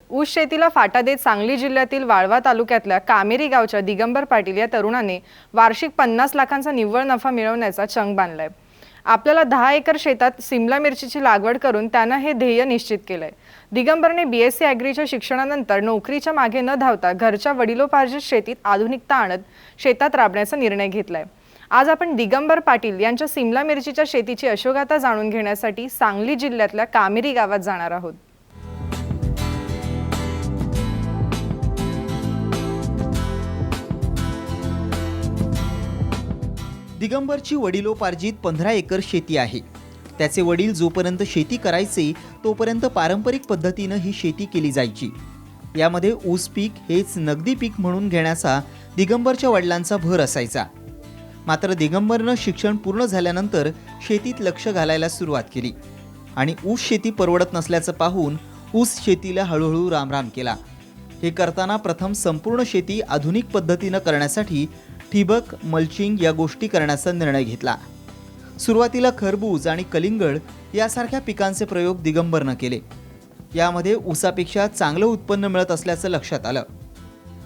ऊस शेतीला फाटा देत सांगली जिल्ह्यातील वाळवा तालुक्यातल्या कामेरी गावच्या दिगंबर पाटील या तरुणाने वार्षिक 50 लाखांचा निव्वळ नफा मिळवण्याचा चंग बांधलाय। आपल्याला 10 एकर शेतात सिमला मिरचीची लागवड करून त्यानं हे ध्येय निश्चित केलंय। दिगंबरने BSc ॲग्रीच्या शिक्षणानंतर नोकरीच्या मागे न धावता घरच्या वडिलोपार्जित शेतीत आधुनिकता आणत शेतात राबण्याचा निर्णय घेतलाय। आज आपण दिगंबर पाटील यांच्या सिमला मिरचीच्या शेतीची यशोगाथा जाणून घेण्यासाठी सांगली जिल्ह्यातल्या कामेरी गावात जाणार आहोत। दिगंबरची वडिलोपार्जित 15 एकर शेती आहे। त्याचे वडील जोपर्यंत शेती करायचे तोपर्यंत पारंपरिक पद्धतीने ही शेती केली जायची। यामध्ये ऊस पीक हेच नगदी पीक म्हणून घेण्याचा दिगंबरच्या वडिलांचा भर असायचा। मात्र दिगंबरनं शिक्षण पूर्ण झाल्यानंतर शेतीत लक्ष घालायला सुरुवात केली आणि ऊस शेती परवडत नसल्याचं पाहून ऊस शेतीला हळूहळू रामराम केला। हे करताना प्रथम संपूर्ण शेती आधुनिक पद्धतीने करण्यासाठी ठिबक, मल्चिंग या गोष्टी करण्याचा निर्णय घेतला। सुरुवातीला खरबूज आणि कलिंगड यासारख्या पिकांचे प्रयोग दिगंबरनं केले। यामध्ये ऊसापेक्षा चांगलं उत्पन्न मिळत असल्याचं लक्षात आलं,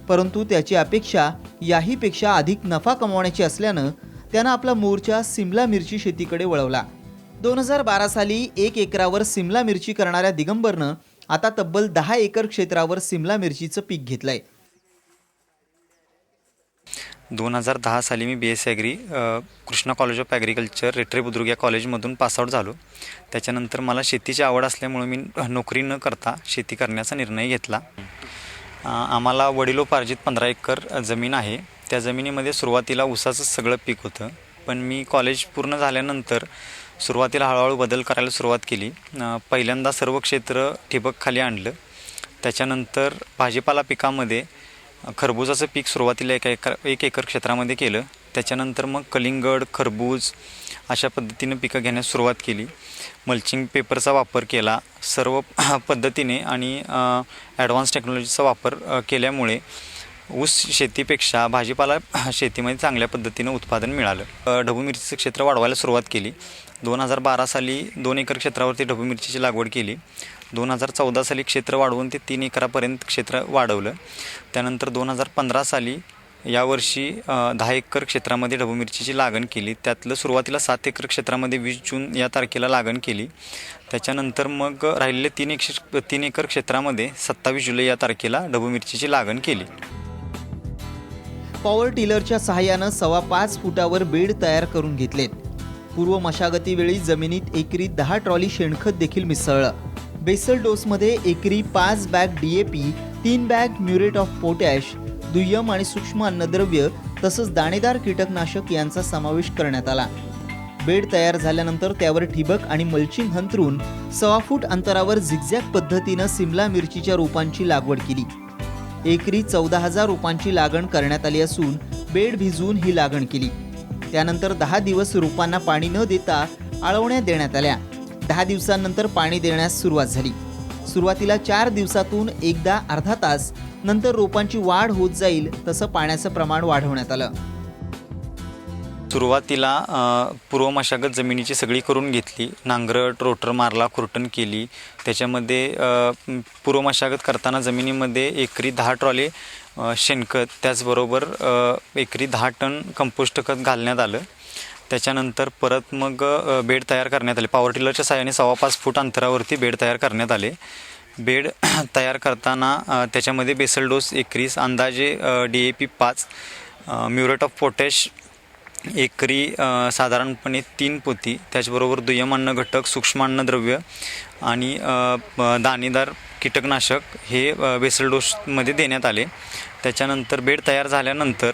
परंतु त्याची अपेक्षा याहीपेक्षा अधिक नफा कमवण्याची असल्यानं त्यानं आपला मोर्चा सिमला मिरची शेतीकडे वळवला। 2012 साली 1 एकरावर सिमला मिरची करणाऱ्या दिगंबरनं आता तब्बल 10 एकर क्षेत्रावर सिमला मिरचीचं पीक घेतलंय। 2010 साली मी BSc agri Krishna college of agriculture Rethare Budruk या कॉलेजमधून पासआउट झालो। त्याच्यानंतर मला शेतीची आवड असल्यामुळे मी नोकरी न करता शेती करण्याचा निर्णय घेतला। आम्हाला वडिलोपार्जित 15 एकर जमीन आहे। त्या जमिनीमध्ये सुरुवातीला ऊसाचं सगळं पीक होतं, पण मी कॉलेज पूर्ण झाल्यानंतर सुरुवातीला हळूहळू बदल करायला सुरुवात केली। पहिल्यांदा सर्व क्षेत्र ठिबक खाली आणलं। त्याच्यानंतर भाजीपाला पिकामध्ये खरबूजाचं पीक सुरुवातीला 1 एकर क्षेत्रामध्ये केलं। त्याच्यानंतर मग कलिंगड, खरबूज अशा पद्धतीने पिकं घेण्यास सुरुवात केली। मल्चिंग पेपरचा वापर केला सर्व पद्धतीने आणि ॲडव्हान्स टेक्नॉलॉजीचा वापर केल्यामुळे ऊस शेतीपेक्षा भाजीपाला शेतीमध्ये चांगल्या पद्धतीने उत्पादन मिळालं। ढबू मिरचीचं क्षेत्र वाढवायला सुरुवात केली। 2012 साली 2 एकर क्षेत्रावरती ढबू मिरचीची लागवड केली। 2014 साली क्षेत्र वाढवून ते 3 एकरापर्यंत क्षेत्र वाढवलं। त्यानंतर 2015 साली यावर्षी 10 एकर क्षेत्रामध्ये ढबू मिरचीची लागण केली। त्यातलं सुरुवातीला 7 एकर क्षेत्रामध्ये 20 जून या तारखेला लागण केली। त्याच्यानंतर मग राहिलेले 3 एकर क्षेत्रामध्ये 27 जुलै या तारखेला ढबू मिरचीची लागण केली। पॉवर टिलरच्या सहाय्यानं 5.25 फुटावर बेड तयार करून घेतलेत। पूर्व मशागतीवेळी जमिनीत एकरी 10 ट्रॉली शेणखत देखील मिसळलं। बेसल डोसमध्ये एकरी 5 bag DAP, 3 bag muriate of potash, दुय्यम आणि सूक्ष्म अन्नद्रव्य तसंच दाणेदार कीटकनाशक यांचा समावेश करण्यात आला। बेड तयार झाल्यानंतर त्यावर ठिबक आणि मल्चिंग अंतरून 1.25 फूट अंतरावर झिगझॅग पद्धतीनं सिमला मिरचीच्या रोपांची लागवड केली। एकरी 14,000 रोपांची लागण करण्यात आली असून बेड भिजवून ही लागण केली। त्यानंतर 10 दिवस रोपांना पाणी न देता आळवण्यात देण्यात आल्या। 10 दिवसांनंतर पाणी देण्यास सुरुवात झाली। सुरुवातीला 4 दिवसातून एकदा अर्धा तास, नंतर रोपांची वाढ होत जाईल तसं पाण्याचं प्रमाण वाढवण्यात आलं। सुरुवातीला पूर्व मशागत जमिनीची सगळी करून घेतली। नांगरट, रोटर मारला, खुरटण केली। त्याच्यामध्ये पूर्व मशागत करताना जमिनीमध्ये एकरी 10 ट्रॉली शेणखत त्याचबरोबर एकरी 10 टन कंपोस्ट खत घालण्यात आलं। त्याच्यानंतर परत मग बेड तयार करण्यात आले। पॉवर टिलरच्या साहाय्याने 5.25 फूट अंतरावरती बेड तयार करण्यात आले। बेड तयार करताना त्याच्यामध्ये बेसल डोस 21, अंदाजे DAP 5, म्युरेट ऑफ पोटॅश एकरी साधारणपणे 3 पोती, त्याचबरोबर दुय्यम अन्न घटक, सूक्ष्म अन्नद्रव्य आणि दाणेदार कीटकनाशक हे बेसल डोसमध्ये देण्यात आले। त्याच्यानंतर बेड तयार झाल्यानंतर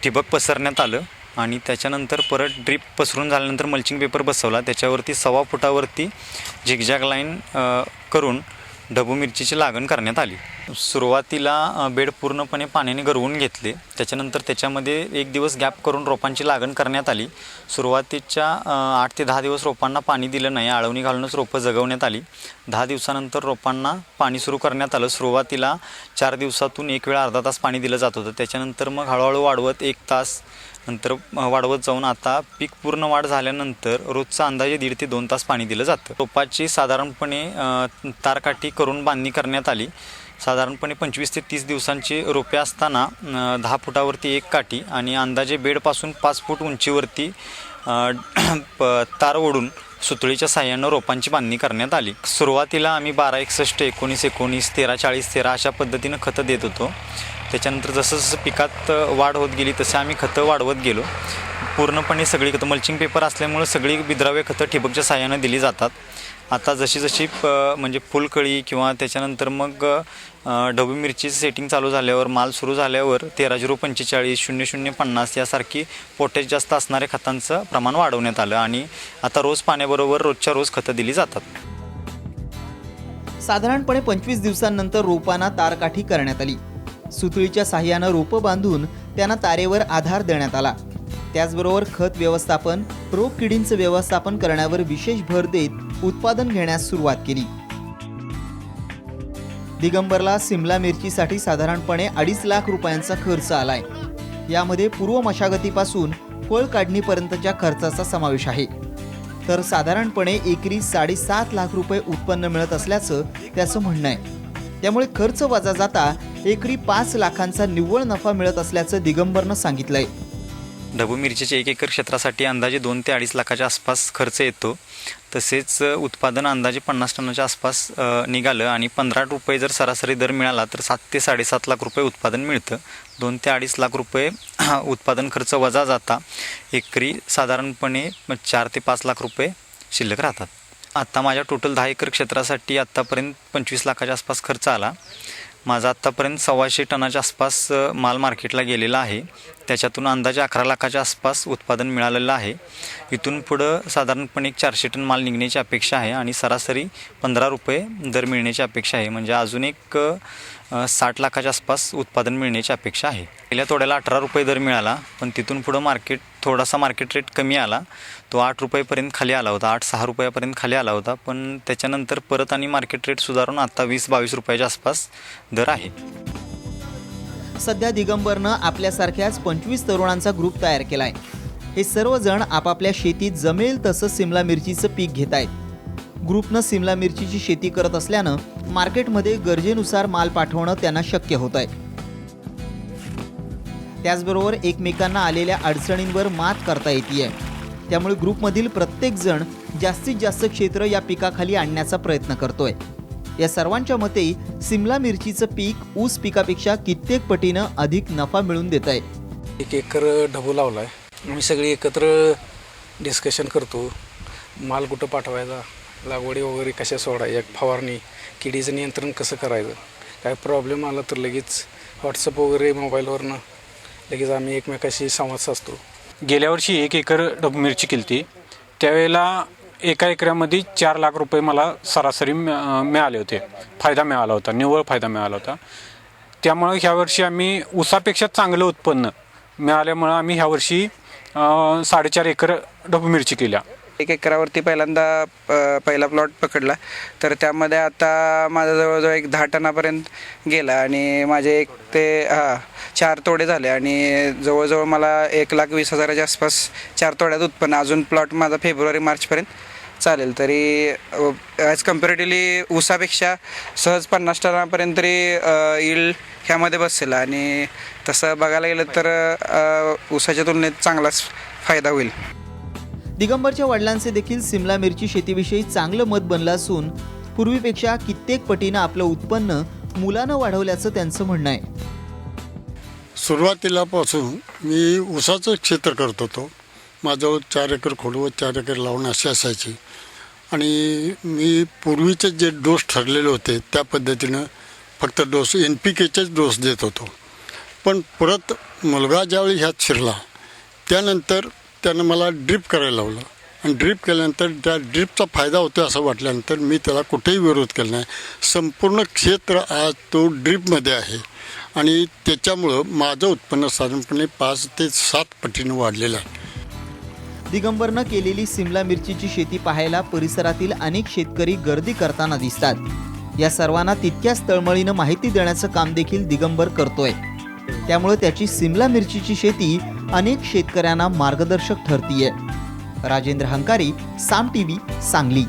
ठिबक पसरण्यात आलं आणि त्याच्यानंतर परत ड्रीप पसरून झाल्यानंतर मल्चिंग पेपर बसवला। त्याच्यावरती 1.25 फुटावरती झिगझॅग लाईन करून ढबू मिरचीची लागण करण्यात आली। सुरुवातीला बेड पूर्णपणे पाण्याने गरवून घेतले। त्याच्यानंतर त्याच्यामध्ये 1 दिवस गॅप करून रोपांची लागण करण्यात आली। सुरुवातीच्या 8 ते 10 दिवस रोपांना पाणी दिलं नाही, आळवणी घालूनच रोपं जगवण्यात आली। 10 दिवसानंतर रोपांना पाणी सुरू करण्यात आलं। सुरुवातीला 4 दिवसातून 1 वेळा अर्धा तास पाणी दिलं जात होतं। त्याच्यानंतर मग हळूहळू वाढवत 1 तास, नंतर वाढवत जाऊन आता पीक पूर्ण वाढ झाल्यानंतर रोजचा अंदाजे 1.5 ते 2 तास पाणी दिलं जातं. रोपाची साधारणपणे तारकाठी करून बांधणी करण्यात आली. साधारणपणे 25 ते 30 दिवसांची रोपे असताना 10 फुटावरती एक काठी आणि अंदाजे बेडपासून 5 फूट उंचीवरती तार ओढून सुतळीच्या साह्यानं रोपांची बांधणी करण्यात आली. सुरुवातीला आम्ही 12-61, 19-19, 13-40-13 अशा पद्धतीनं खतं देत होतो. त्याच्यानंतर जसं जसं पिकात वाढ होत गेली तसे आम्ही खतं वाढवत गेलो. पूर्णपणे सगळी खतं मल्चिंग पेपर असल्यामुळे सगळी विद्राव्य खतं ठिबकच्या साह्यानं दिली जातात. आता जशी जशी म्हणजे फुलकळी किंवा त्याच्यानंतर मग ढबू मिरचीचं सेटिंग चालू झाल्यावर माल सुरू झाल्यावर 13-0-45, 00-50 यासारखी पोटॅश जास्त असणाऱ्या खतांचं प्रमाण वाढवण्यात आलं आणि आता रोज पाण्याबरोबर रोजच्या रोज खतं दिली जातात. साधारणपणे 25 दिवसांनंतर रोपांना तारकाठी करण्यात आली. सुतळीच्या साह्यानं रोपं बांधून त्यांना तारेवर आधार देण्यात आला. त्याचबरोबर खत व्यवस्थापन, रोग किडींचं व्यवस्थापन करण्यावर विशेष भर देत उत्पादन घेण्यास सुरुवात केली. दिगंबरला सिमला मिरचीसाठी साधारणपणे 2.5 लाख रुपयांचा खर्च आलाय. यामध्ये पूर्व मशागतीपासून फळ काढणीपर्यंतच्या खर्चाचा समावेश आहे. तर साधारणपणे एकरी 7.5 लाख रुपये उत्पन्न मिळत असल्याचं त्याचं म्हणणं आहे. त्यामुळे खर्च वजा जाता एकरी 5 लाखांचा निव्वळ नफा मिळत असल्याचं दिगंबरनं सांगितलंय. ढबू मिरचीच्या 1 एकर क्षेत्रासाठी अंदाजे 2 ते 2.5 लाखाच्या आसपास खर्च येतो. तसेच उत्पादन अंदाजे 50 टनाच्या आसपास निघालं आणि 15 रुपये जर सरासरी दर मिळाला तर 7 ते 7.5 लाख रुपये उत्पादन मिळतं. 2 ते 2.5 लाख रुपये उत्पादन खर्च वजा जाता एकरी साधारणपणे 4 ते 5 लाख रुपये शिल्लक राहतात. आत्ता माझ्या टोटल 10 एकर क्षेत्रासाठी आत्तापर्यंत 25 लाखाच्या आसपास खर्च आला. माझा आत्तापर्यंत 125 टनाच्या आसपास माल मार्केटला गेलेला आहे. त्याच्यातून अंदाजे 11 लाखाच्या आसपास उत्पादन मिळालेलं आहे. इथून पुढं साधारणपणे 400 टन माल निघण्याची अपेक्षा आहे आणि सरासरी 15 रुपये दर मिळण्याची अपेक्षा आहे. म्हणजे अजून एक 60 लाखाच्या आसपास उत्पादन मिळण्याची अपेक्षा आहे. पहिल्या तोड्याला 18 रुपये दर मिळाला, पण तिथून पुढं थोडासा मार्केट रेट कमी आला. तो 8 रुपयेपर्यंत खाली आला होता, 8-6 रुपयापर्यंत खाली आला होता. पण त्याच्यानंतर परत आणि मार्केट रेट सुधारून आता 20-22 रुपयाच्या आसपास दर आहे. सध्या दिगंबरनं आपल्यासारख्याच 25 तरुणांचा ग्रुप तयार केलाय. हे सर्वजण आपापल्या शेतीत जमेल तसं सिमला मिरचीचं पीक घेत आहेत. ग्रुपनं सिमला मिरचीची शेती करत असल्यानं मार्केटमध्ये गरजेनुसार माल पाठवणं त्यांना शक्य होत आहे. त्याचबरोबर एकमेकांना आलेल्या अडचणींवर मात करता येते. त्यामुळे ग्रुपमधील प्रत्येक जण जास्तीत जास्त क्षेत्र या पिकाखाली आणण्याचा प्रयत्न करतोय. या सर्वांच्या मते सिमला मिरचीचं पीक ऊस पिकापेक्षा कित्येक पटीनं अधिक नफा मिळवून देत आहे. 1 एकर ढबू लावलाय. आम्ही सगळे एकत्र डिस्कशन करतो. माल कुठं पाठवायचा, लागवडी वगैरे कशा सोडायच्या, फवारणी, किडीचं नियंत्रण कसं करायचं, काय प्रॉब्लेम आला तर लगेच व्हॉट्सअप वगैरे मोबाईलवरनं लगेच आम्ही एकमेकाशी संवाद साधतो. गेल्या वर्षी 1 एकर ढबू मिरची केली होती. त्यावेळेला एका एकरामध्ये 4 लाख रुपये मला सरासरी मिळाले होते. फायदा मिळाला होता, निव्वळ फायदा मिळाला होता. त्यामुळं ह्या वर्षी आम्ही ऊसापेक्षा चांगलं उत्पन्न मिळाल्यामुळं आम्ही ह्या वर्षी 4.5 एकर ढबू मिरची केल्या. 1 एकरावरती पहिला प्लॉट पकडला तर त्यामध्ये आता माझा जवळजवळ एक 10 टनापर्यंत गेला आणि माझे 1 ते 4 तोडे झाले आणि जवळजवळ मला 1,20,000च्या आसपास 4 तोड्यात उत्पन्न. अजून प्लॉट माझा फेब्रुवारी-मार्चपर्यंत चालेल. तरी ॲज कम्पॅरेटिव्हली ऊसापेक्षा सहज 50 टनापर्यंत तरी यील्ड ह्यामध्ये बसेल आणि तसं बघायला गेलं तर ऊसाच्या तुलनेत चांगलाच फायदा होईल. दिगंबरच्या वडिलांचे देखील सिमला मिरची शेतीविषयी चांगलं मत बनलं असून पूर्वीपेक्षा कित्येक पटीनं आपलं उत्पन्न मुलानं वाढवल्याचं त्यांचं म्हणणं आहे. सुरुवातीलापासून मी ऊसाचं क्षेत्र करत होतो. माझ्याजवळ 4 एकर खोडवत 4 एकर लावून असे असायची आणि मी पूर्वीचे जे डोस ठरलेले होते त्या पद्धतीनं फक्त डोस NPKचेच डोस देत होतो. पण परत मुलगा ज्यावेळी ह्यात शिरला त्यानंतर त्यानं मला ड्रीप करायला लावलं आणि ड्रीप केल्यानंतर त्या ड्रीपचा फायदा होतो असं वाटल्यानंतर मी त्याला कुठेही विरोध केला नाही. संपूर्ण क्षेत्र आज तो ड्रीपमध्ये आहे आणि त्याच्यामुळं माझं उत्पन्न साधारणपणे 5 ते 7 पटीनं वाढलेलं आहे. दिगंबरनं केलेली सिमला मिरचीची शेती पाहायला परिसरातील अनेक शेतकरी गर्दी करताना दिसतात. या सर्वांना तितक्याच तळमळीनं माहिती देण्याचं काम देखील दिगंबर करतोय. त्यामुळे त्याची सिमला मिरचीची शेती अनेक शेतकऱ्यांना मार्गदर्शक ठरतीये. राजेंद्र हंकारी, साम टीव्ही, सांगली.